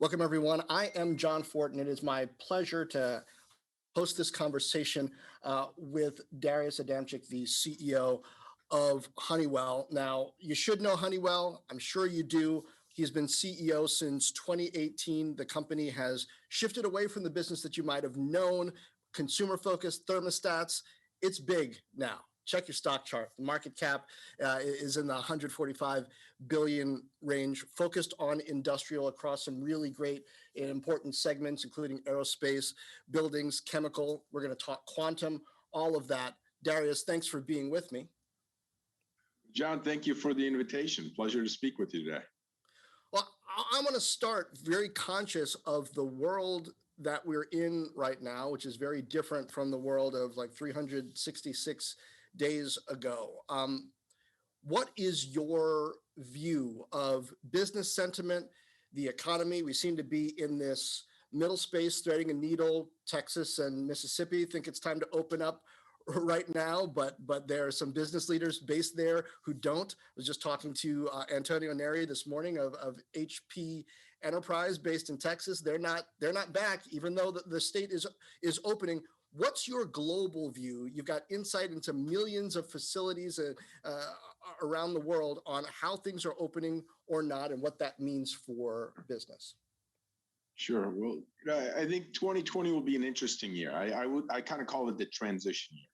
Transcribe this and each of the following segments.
Welcome, everyone. I am John Fort, and it is my pleasure to host this conversation with Darius Adamczyk, the CEO of Honeywell. Now, you should know Honeywell. I'm sure you do. He's been CEO since 2018. The company has shifted away from the business that you might have known, consumer-focused thermostats. It's big now. Check your stock chart. The market cap is in the 145 billion range, focused on industrial across some really great and important segments, including aerospace, buildings, chemical. We're going to talk quantum, all of that. Darius, thanks for being with me. John, thank you for the invitation. Pleasure to speak with you today. Well, I want to start very conscious of the world that we're in right now, which is very different from the world of like 366 days ago. What is your view of business sentiment, the economy? We seem to be in this middle space, threading a needle. Texas and Mississippi think it's time to open up right now, but there are some business leaders based there who don't. I was just talking to Antonio Neri this morning of HP Enterprise based in Texas. They're not back, even though the state is opening. What's your global view? You've got insight into millions of facilities around the world on how things are opening or not, and what that means for business. Sure. Well, I think 2020 will be an interesting year. I kind of call it the transition year.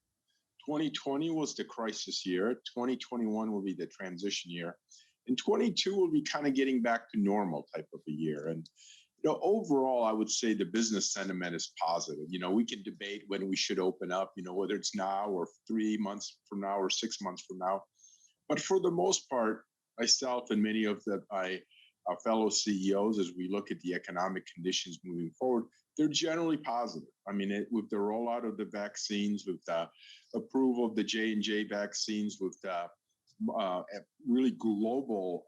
2020 was the crisis year. 2021 will be the transition year. And 22 will be kind of getting back to normal type of a year. And overall, I would say the business sentiment is positive. We can debate when we should open up, whether it's now or 3 months from now or 6 months from now. But for the most part, myself and many of my fellow CEOs, as we look at the economic conditions moving forward, they're generally positive. I mean, with the rollout of the vaccines, with the approval of the J&J vaccines, with the really global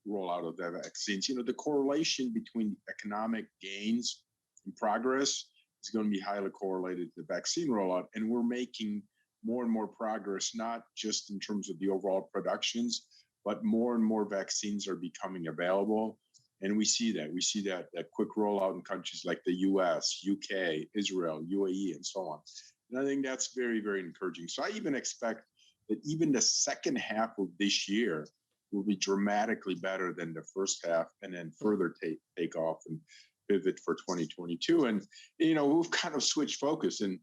rollout of the vaccines, the correlation between economic gains and progress is going to be highly correlated to the vaccine rollout. And we're making more and more progress, not just in terms of the overall productions, but more and more vaccines are becoming available. And we see that quick rollout in countries like the US, UK, Israel, UAE, and so on. And I think that's very, very encouraging. So I even expect that even the second half of this year will be dramatically better than the first half, and then further take off and pivot for 2022. And, we've kind of switched focus. In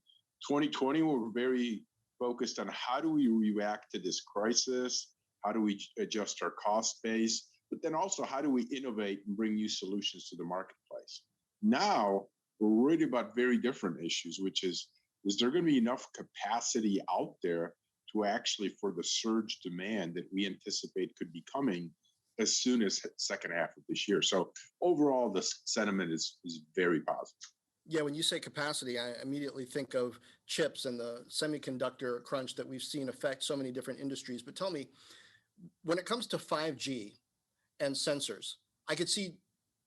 2020, we were very focused on how do we react to this crisis? How do we adjust our cost base? But then also, how do we innovate and bring new solutions to the marketplace? Now, we're worried about very different issues, which is there going to be enough capacity out there to actually, for the surge demand that we anticipate could be coming as soon as second half of this year? So overall, the sentiment is very positive. Yeah, when you say capacity, I immediately think of chips and the semiconductor crunch that we've seen affect so many different industries. But tell me, when it comes to 5G and sensors, I could see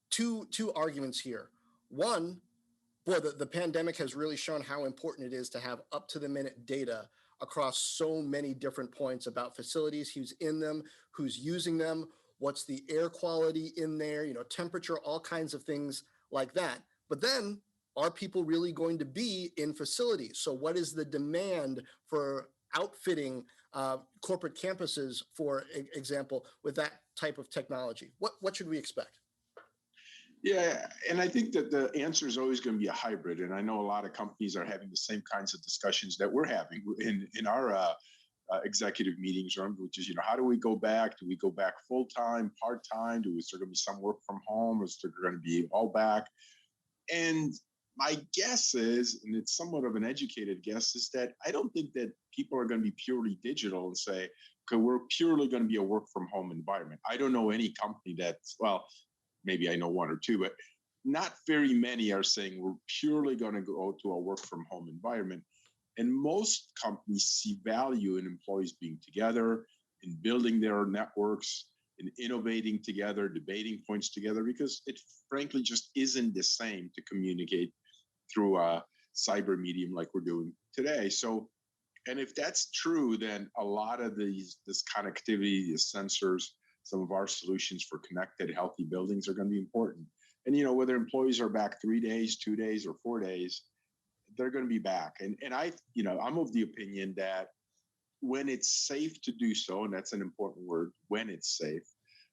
two arguments here. One, boy, the pandemic has really shown how important it is to have up-to-the-minute data across so many different points about facilities, who's in them, who's using them, what's the air quality in there, temperature, all kinds of things like that. But then, are people really going to be in facilities? So what is the demand for outfitting corporate campuses, for example, with that type of technology? What should we expect? Yeah, and I think that the answer is always going to be a hybrid. And I know a lot of companies are having the same kinds of discussions that we're having in our executive meetings room, which is, how do we go back? Do we go back full-time, part-time? Is there going to be some work from home? Is there going to be all back? And my guess is, and it's somewhat of an educated guess, is that I don't think that people are going to be purely digital and say, okay, we're purely going to be a work from home environment. I don't know any company that's, well, maybe I know one or two, but not very many are saying we're purely going to go to a work from home environment. And most companies see value in employees being together, in building their networks, in innovating together, debating points together, because it frankly just isn't the same to communicate through a cyber medium like we're doing today. So, and if that's true, then a lot of this connectivity, these sensors, some of our solutions for connected, healthy buildings are going to be important. And whether employees are back 3 days, 2 days, or 4 days, they're going to be back. And I'm of the opinion that when it's safe to do so, and that's an important word, when it's safe,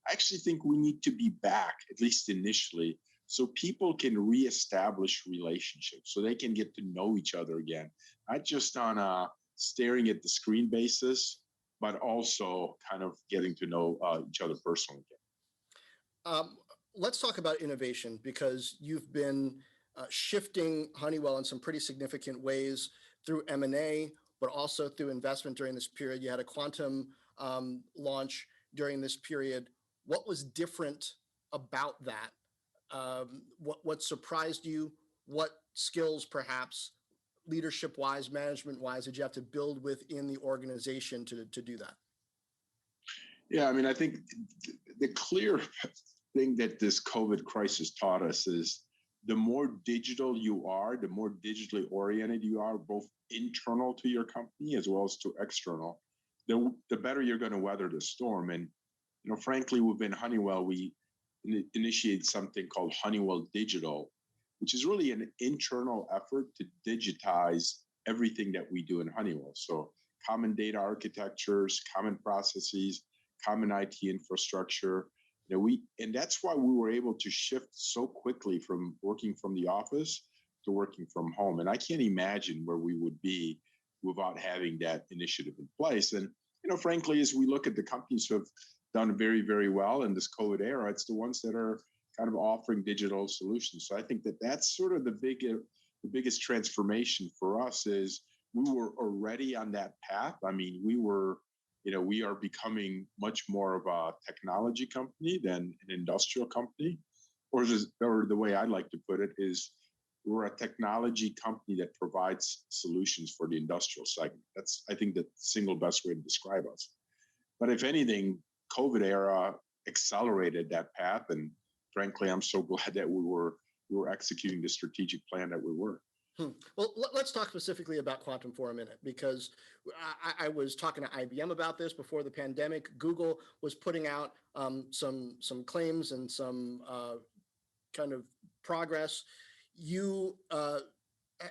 I actually think we need to be back, at least initially, so people can reestablish relationships, so they can get to know each other again, not just on a staring at the screen basis, but also kind of getting to know each other personally again. Let's talk about innovation, because you've been shifting Honeywell in some pretty significant ways through M&A, but also through investment during this period. You had a quantum launch during this period. What was different about that? What surprised you? What skills, perhaps leadership-wise, management-wise, did you have to build within the organization to do that? Yeah, I mean, I think the clear thing that this COVID crisis taught us is the more digital you are, the more digitally oriented you are, both internal to your company as well as to external, the better you're going to weather the storm. And, frankly, within Honeywell, we initiated something called Honeywell Digital, which is really an internal effort to digitize everything that we do in Honeywell. So common data architectures, common processes, common IT infrastructure. And that's why we were able to shift so quickly from working from the office to working from home. And I can't imagine where we would be without having that initiative in place. And, frankly, as we look at the companies who have done very, very well in this COVID era, it's the ones that are kind of offering digital solutions. So I think that that's sort of the biggest transformation for us is we were already on that path. I mean, we are becoming much more of a technology company than an industrial company. Or the way I like to put it is we're a technology company that provides solutions for the industrial segment. That's, I think, the single best way to describe us. But if anything, COVID era accelerated that path. And frankly, I'm so glad that we were executing the strategic plan that we were. Well, let's talk specifically about quantum for a minute, because I was talking to IBM about this before the pandemic. Google was putting out some claims and some kind of progress. You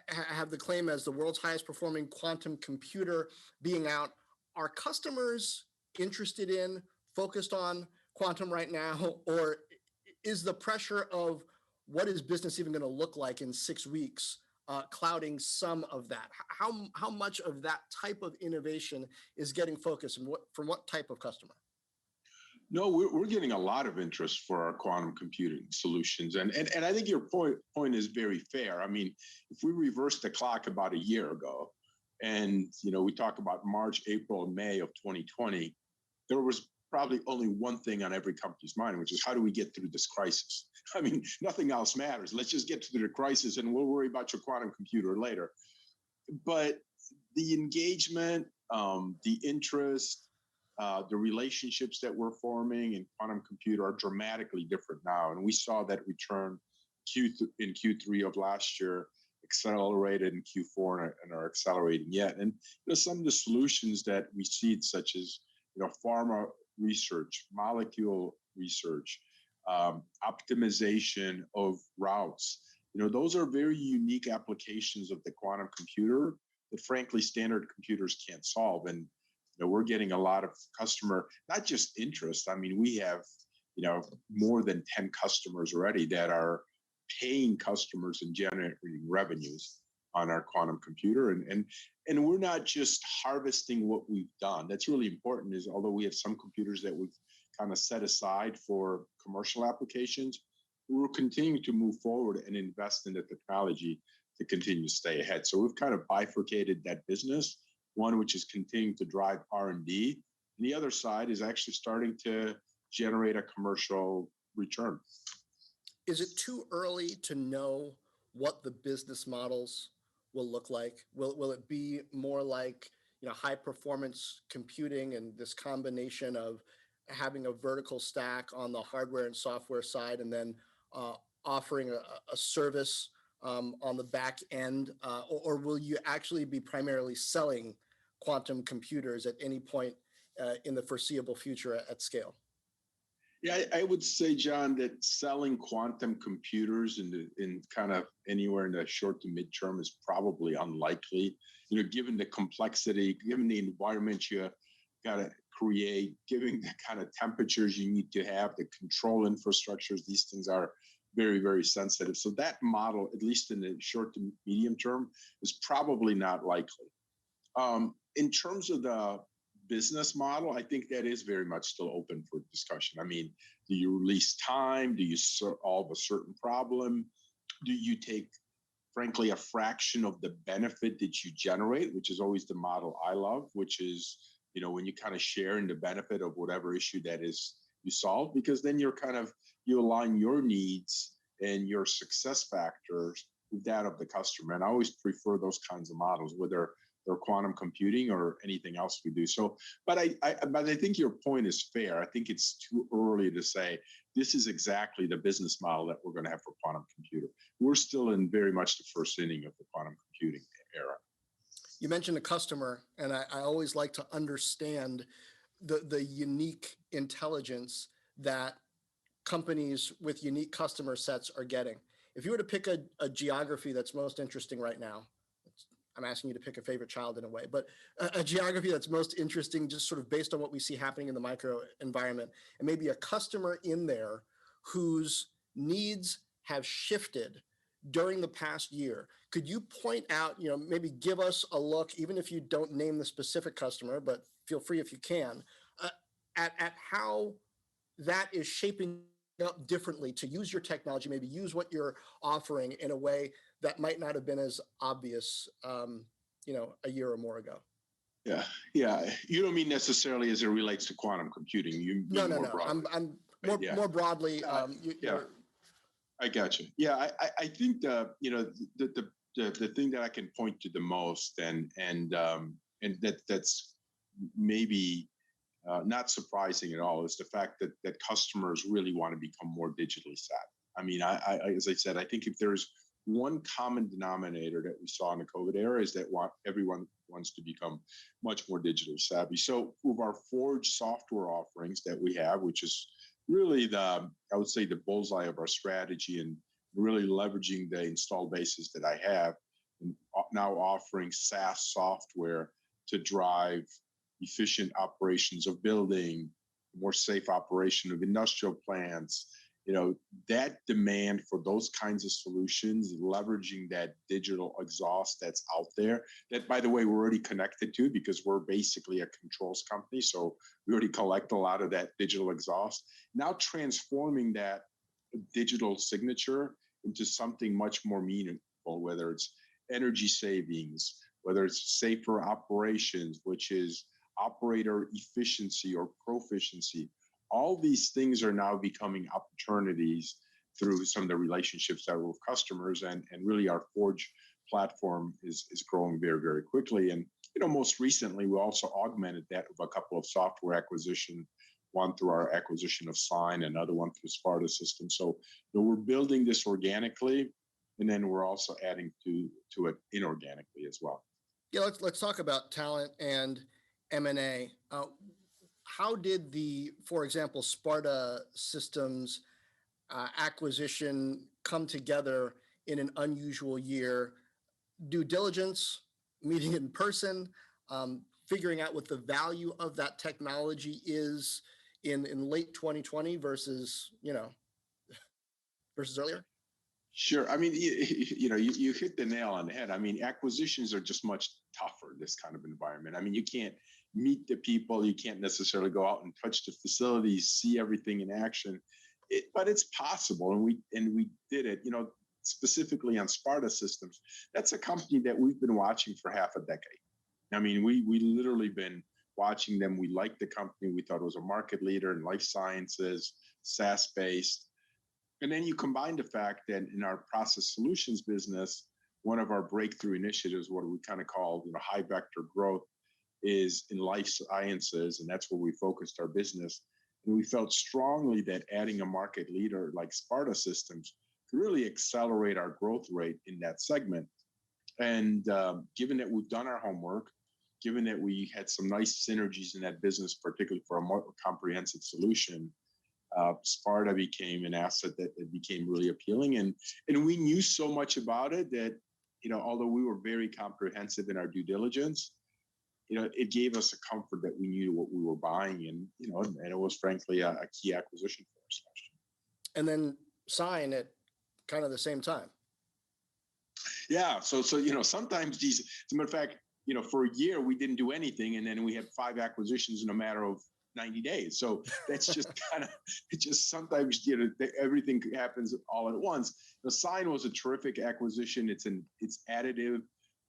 have the claim as the world's highest performing quantum computer being out. Are customers interested in, focused on quantum right now, or is the pressure of what is business even going to look like in 6 weeks clouding some of that? How much of that type of innovation is getting focused, and from what type of customer? No, we're getting a lot of interest for our quantum computing solutions. And I think your point is very fair. I mean, if we reverse the clock about a year ago, and we talk about March, April, and May of 2020, there was probably only one thing on every company's mind, which is how do we get through this crisis? I mean, nothing else matters. Let's just get through the crisis and we'll worry about your quantum computer later. But the engagement, the interest, the relationships that we're forming in quantum computer are dramatically different now. And we saw that return in Q3 of last year, accelerated in Q4 and are accelerating yet. And some of the solutions that we see, such as pharma research, molecule research, optimization of routes, those are very unique applications of the quantum computer that frankly standard computers can't solve. And we're getting a lot of customer, not just interest. I mean, we have more than 10 customers already that are paying customers and generating revenues on our quantum computer. And we're not just harvesting what we've done. That's really important, is although we have some computers that we've kind of set aside for commercial applications, we're continuing to move forward and invest in the technology to continue to stay ahead. So we've kind of bifurcated that business, one which is continuing to drive R&D, and the other side is actually starting to generate a commercial return. Is it too early to know what the business models will look like? Will it be more like high performance computing and this combination of having a vertical stack on the hardware and software side, and then offering a service on the back end, or will you actually be primarily selling quantum computers at any point in the foreseeable future at scale? Yeah, I would say, John, that selling quantum computers in kind of anywhere in the short to midterm is probably unlikely. Given the complexity, given the environment you got to create, given the kind of temperatures you need to have, the control infrastructures, these things are very, very sensitive. So that model, at least in the short to medium term, is probably not likely. In terms of the business model, I think that is very much still open for discussion. I mean, do you release time? Do you solve a certain problem? Do you take, frankly, a fraction of the benefit that you generate, which is always the model I love, which is, when you kind of share in the benefit of whatever issue that is you solve, because then you align your needs and your success factors with that of the customer. And I always prefer those kinds of models, whether or quantum computing or anything else we do. So, but I think your point is fair. I think it's too early to say this is exactly the business model that we're going to have for quantum computer. We're still in very much the first inning of the quantum computing era. You mentioned a customer, and I always like to understand the unique intelligence that companies with unique customer sets are getting. If you were to pick a geography that's most interesting right now, I'm asking you to pick a favorite child in a way, but a geography that's most interesting, just sort of based on what we see happening in the micro environment, and maybe a customer in there whose needs have shifted during the past year. Could you point out, maybe give us a look, even if you don't name the specific customer, but feel free if you can, at how that is shaping up differently to use your technology, maybe use what you're offering in a way that might not have been as obvious, a year or more ago. Yeah. You don't mean necessarily as it relates to quantum computing. You No. broadly. I'm more broadly. I got you. Yeah, I think the thing that I can point to the most and that's maybe not surprising at all is the fact that customers really want to become more digitally savvy. I mean, I as I said, I think if there's one common denominator that we saw in the COVID era is that everyone wants to become much more digitally savvy. So with our Forge software offerings that we have, which is really I would say the bullseye of our strategy and really leveraging the install bases that I have, and now offering SaaS software to drive efficient operations of building, more safe operation of industrial plants. That demand for those kinds of solutions, leveraging that digital exhaust that's out there, that, by the way, we're already connected to because we're basically a controls company. So we already collect a lot of that digital exhaust. Now transforming that digital signature into something much more meaningful, whether it's energy savings, whether it's safer operations, which is operator efficiency or proficiency. All these things are now becoming opportunities through some of the relationships that are with customers, and really our Forge platform is growing very, very quickly. And most recently we also augmented that with a couple of software acquisition, one through our acquisition of Sign, another one through Sparta Systems. So we're building this organically, and then we're also adding to it inorganically as well. Yeah, let's talk about talent and M&A. How did for example, Sparta Systems acquisition come together in an unusual year? Due diligence, meeting in person, figuring out what the value of that technology is in late 2020 versus earlier? Sure. I mean, you hit the nail on the head. I mean, acquisitions are just much tougher in this kind of environment. I mean, you can't meet the people. You can't necessarily go out and touch the facilities, see everything in action. But it's possible, and we did it. Specifically on Sparta Systems, that's a company that we've been watching for half a decade. I mean, we literally been watching them. We liked the company. We thought it was a market leader in life sciences, SaaS-based. And then you combine the fact that in our process solutions business, one of our breakthrough initiatives, what we kind of call high vector growth, is in life sciences, and that's where we focused our business. And we felt strongly that adding a market leader like Sparta Systems could really accelerate our growth rate in that segment. And given that we've done our homework, given that we had some nice synergies in that business, particularly for a more comprehensive solution, Sparta became an asset that became really appealing. And we knew so much about it that, although we were very comprehensive in our due diligence, it gave us a comfort that we knew what we were buying. And it was frankly a key acquisition for us last year. And then sign at kind of the same time. Yeah. So sometimes these, as a matter of fact, for a year we didn't do anything, and then we had 5 acquisitions in a matter of 90 days. So that's just it just sometimes, everything happens all at once. The Sign was a terrific acquisition. It's additive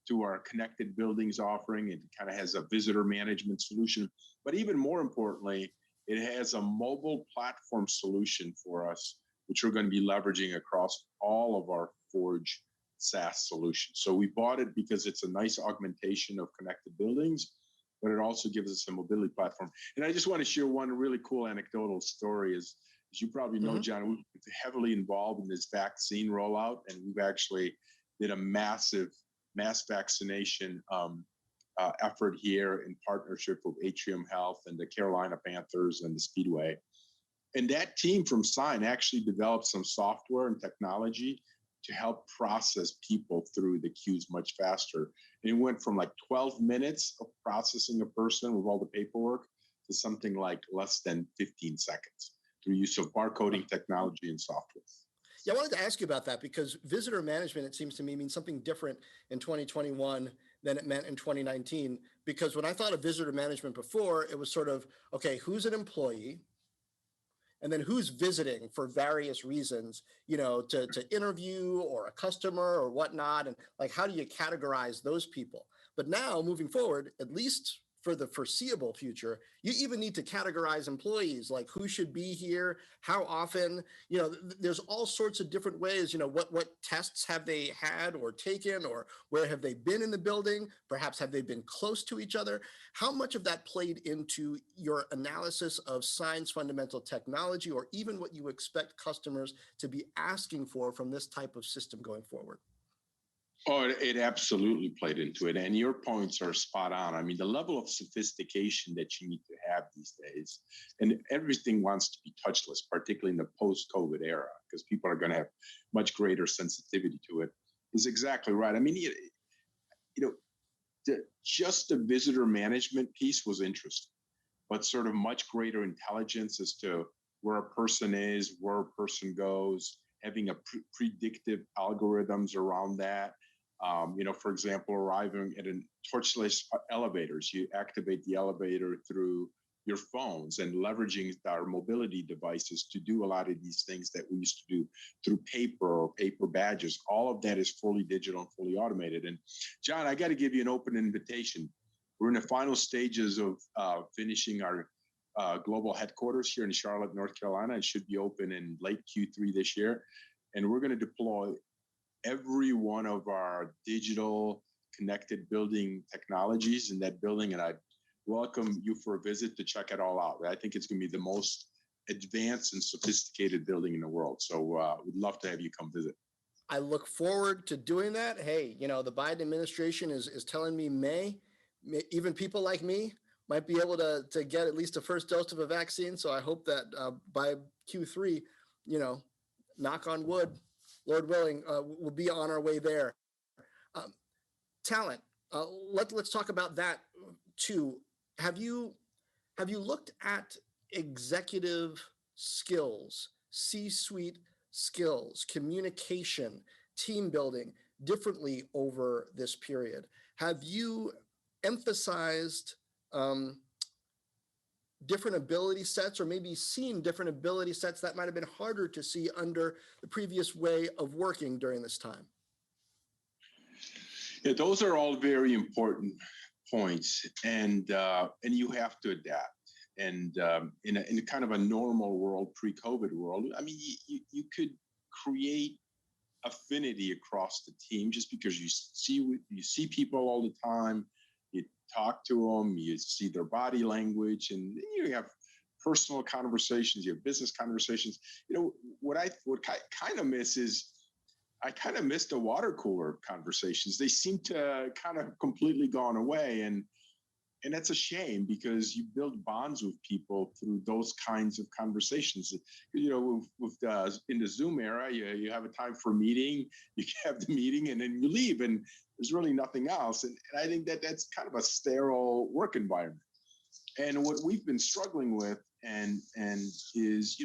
to our connected buildings offering. It kind of has a visitor management solution, but even more importantly, it has a mobile platform solution for us, which we're going to be leveraging across all of our Forge SaaS solutions. So we bought it because it's a nice augmentation of connected buildings, but it also gives us a mobility platform. And I just want to share one really cool anecdotal story. As you probably know, John, we've been heavily involved in this vaccine rollout, and we've actually did a mass vaccination effort here in partnership with Atrium Health and the Carolina Panthers and the Speedway. And that team from Sign actually developed some software and technology to help process people through the queues much faster. And it went from like 12 minutes of processing a person with all the paperwork to something like less than 15 seconds through use of barcoding technology and software. Yeah, I wanted to ask you about that because visitor management, it seems to me, means something different in 2021 than it meant in 2019. Because when I thought of visitor management before, it was sort of, okay, who's an employee? And then who's visiting for various reasons, to interview or a customer or whatnot. And like, how do you categorize those people? But now moving forward, at least for the foreseeable future, you even need to categorize employees, like who should be here, how often, there's all sorts of different ways, what tests have they had or taken, or where have they been in the building? Perhaps have they been close to each other? How much of that played into your analysis of Sign's fundamental technology, or even what you expect customers to be asking for from this type of system going forward? Oh, it absolutely played into it. And your points are spot on. I mean, the level of sophistication that you need to have these days, and everything wants to be touchless, particularly in the post-COVID era, because people are going to have much greater sensitivity to it, is exactly right. I mean, just the visitor management piece was interesting, but sort of much greater intelligence as to where a person is, where a person goes, having a predictive algorithms around that. For example, arriving at a torchless elevators, you activate the elevator through your phones and leveraging our mobility devices to do a lot of these things that we used to do through paper or paper badges. All of that is fully digital and fully automated. And John, I got to give you an open invitation. We're in the final stages of finishing our global headquarters here in Charlotte, North Carolina. It should be open in late Q3 this year. And we're going to deploy every one of our digital connected building technologies in that building. And I welcome you for a visit to check it all out. I think it's going to be the most advanced and sophisticated building in the world. So we'd love to have you come visit. I look forward to doing that. Hey, the Biden administration is telling me May, even people like me might be able to get at least a first dose of a vaccine. So I hope that by Q3, knock on wood, Lord willing, we'll be on our way there. Talent. Let's talk about that too. Have you looked at executive skills, C-suite skills, communication, team building differently over this period? Have you emphasized different ability sets, or maybe seen different ability sets that might have been harder to see under the previous way of working during this time? Yeah, those are all very important points, and you have to adapt. And in a kind of a normal world, pre-COVID world, I mean, you could create affinity across the team just because you see people all the time. You talk to them, you see their body language, and you have personal conversations, you have business conversations. What I kind of miss is I kind of miss the water cooler conversations. They seem to kind of completely gone away. And And that's a shame because you build bonds with people through those kinds of conversations. In the Zoom era, you have a time for a meeting, you have the meeting, and then you leave, and there's really nothing else. And I think that that's kind of a sterile work environment. And what we've been struggling with, and is,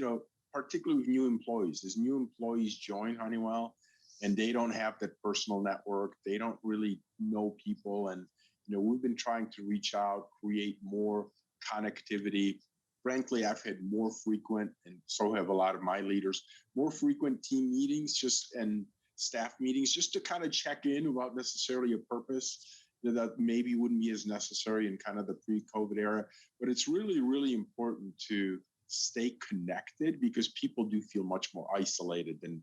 particularly with new employees, as new employees join Honeywell, and they don't have that personal network, they don't really know people, and we've been trying to reach out, create more connectivity. Frankly, I've had more frequent, and so have a lot of my leaders, more frequent team meetings, and staff meetings, just to kind of check in without necessarily a purpose that maybe wouldn't be as necessary in kind of the pre-COVID era. But it's really, really important to stay connected because people do feel much more isolated than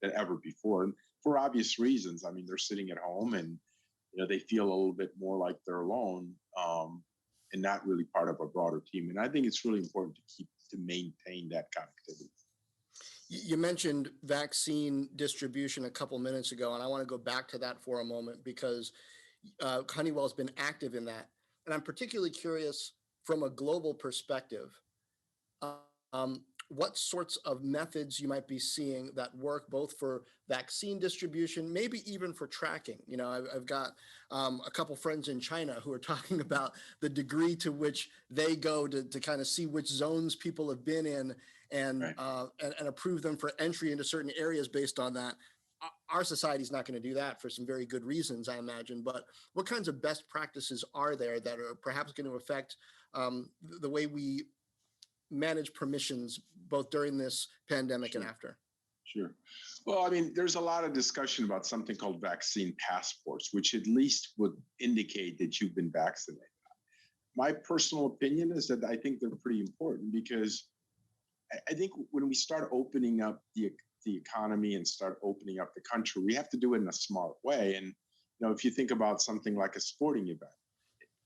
ever before, and for obvious reasons. I mean, they're sitting at home, and they feel a little bit more like they're alone, and not really part of a broader team. And I think it's really important to maintain that connectivity. You mentioned vaccine distribution a couple minutes ago, and I want to go back to that for a moment because Honeywell has been active in that. And I'm particularly curious from a global perspective, what sorts of methods you might be seeing that work both for vaccine distribution, maybe even for tracking. I've got a couple friends in China who are talking about the degree to which they go to kind of see which zones people have been in and, Right. And approve them for entry into certain areas based on that. Our society is not going to do that for some very good reasons, I imagine. But what kinds of best practices are there that are perhaps going to affect the way we manage permissions both during this pandemic Sure. and after? Sure. Well, I mean, there's a lot of discussion about something called vaccine passports, which at least would indicate that you've been vaccinated. My personal opinion is that I think they're pretty important because I think when we start opening up the economy and start opening up the country, we have to do it in a smart way. And if you think about something like a sporting event,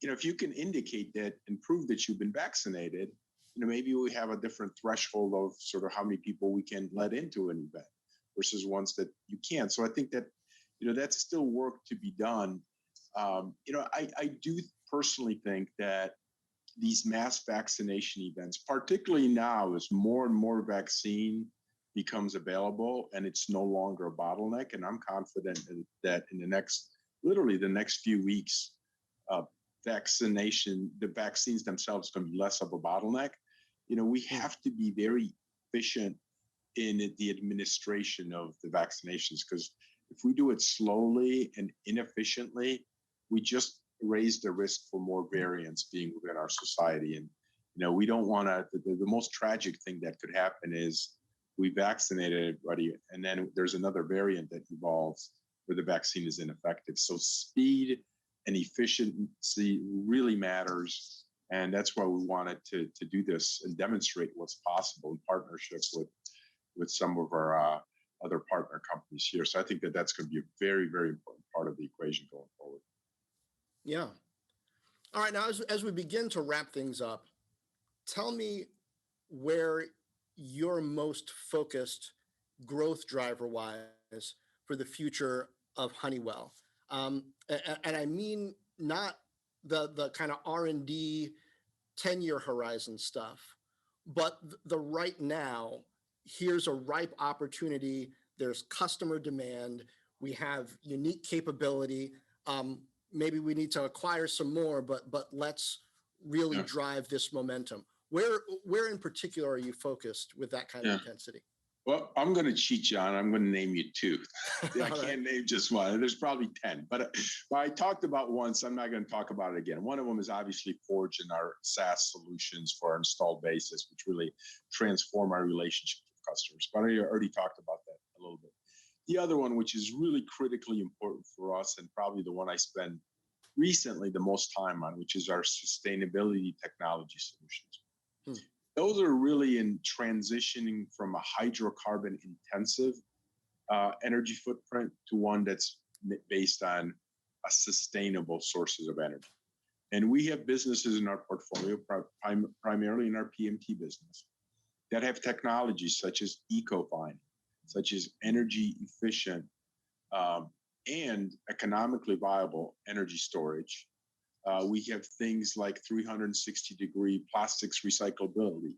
if you can indicate that and prove that you've been vaccinated, maybe we have a different threshold of sort of how many people we can let into an event versus ones that you can't. So I think that, that's still work to be done. I do personally think that these mass vaccination events, particularly now as more and more vaccine becomes available and it's no longer a bottleneck. And I'm confident that in literally the next few weeks, the vaccines themselves going to be less of a bottleneck. We have to be very efficient in the administration of the vaccinations, because if we do it slowly and inefficiently, we just raise the risk for more variants being within our society. And, we don't want to, the most tragic thing that could happen is we vaccinated everybody and then there's another variant that evolves where the vaccine is ineffective. So speed and efficiency really matters. And that's why we wanted to do this and demonstrate what's possible in partnership with some of our other partner companies here. So I think that that's going to be a very, very important part of the equation going forward. Yeah. All right. Now, as we begin to wrap things up, tell me where you're most focused growth driver wise for the future of Honeywell. And I mean, not the kind of R&D 10-year horizon stuff, but the right now, here's a ripe opportunity. There's customer demand. We have unique capability. Maybe we need to acquire some more, but let's really drive this momentum. Where in particular are you focused with that kind of intensity? Well, I'm going to cheat, John. I'm going to name you two. I can't name just one. There's probably 10. But I talked about once. I'm not going to talk about it again. One of them is obviously Forge and our SaaS solutions for our installed basis, which really transform our relationship with customers. But I already talked about that a little bit. The other one, which is really critically important for us and probably the one I spend recently the most time on, which is our sustainability technology solutions. Those are really in transitioning from a hydrocarbon intensive energy footprint to one that's based on a sustainable sources of energy. And we have businesses in our portfolio, primarily in our PMT business, that have technologies such as eco-fining, such as energy efficient and economically viable energy storage, We have things like 360-degree plastics recyclability,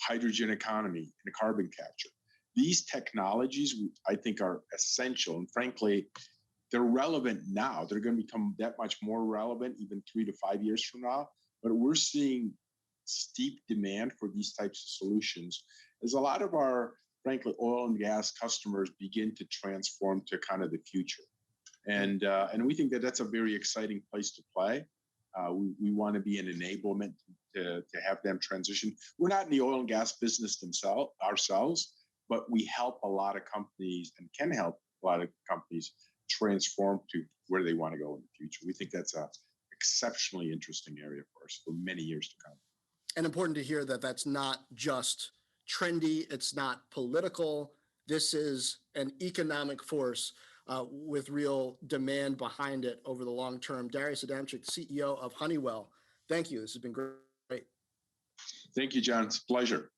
hydrogen economy, and carbon capture. These technologies, I think, are essential. And frankly, they're relevant now. They're going to become that much more relevant even 3 to 5 years from now. But we're seeing steep demand for these types of solutions as a lot of our, frankly, oil and gas customers begin to transform to kind of the future. And we think that that's a very exciting place to play. We want to be an enablement to have them transition. We're not in the oil and gas business ourselves, but we help a lot of companies and can help a lot of companies transform to where they want to go in the future. We think that's a exceptionally interesting area for us for many years to come. And important to hear that that's not just trendy, it's not political. This is an economic force with real demand behind it over the long term. Darius Adamczyk, CEO of Honeywell. Thank you. This has been great. Thank you, John. It's a pleasure.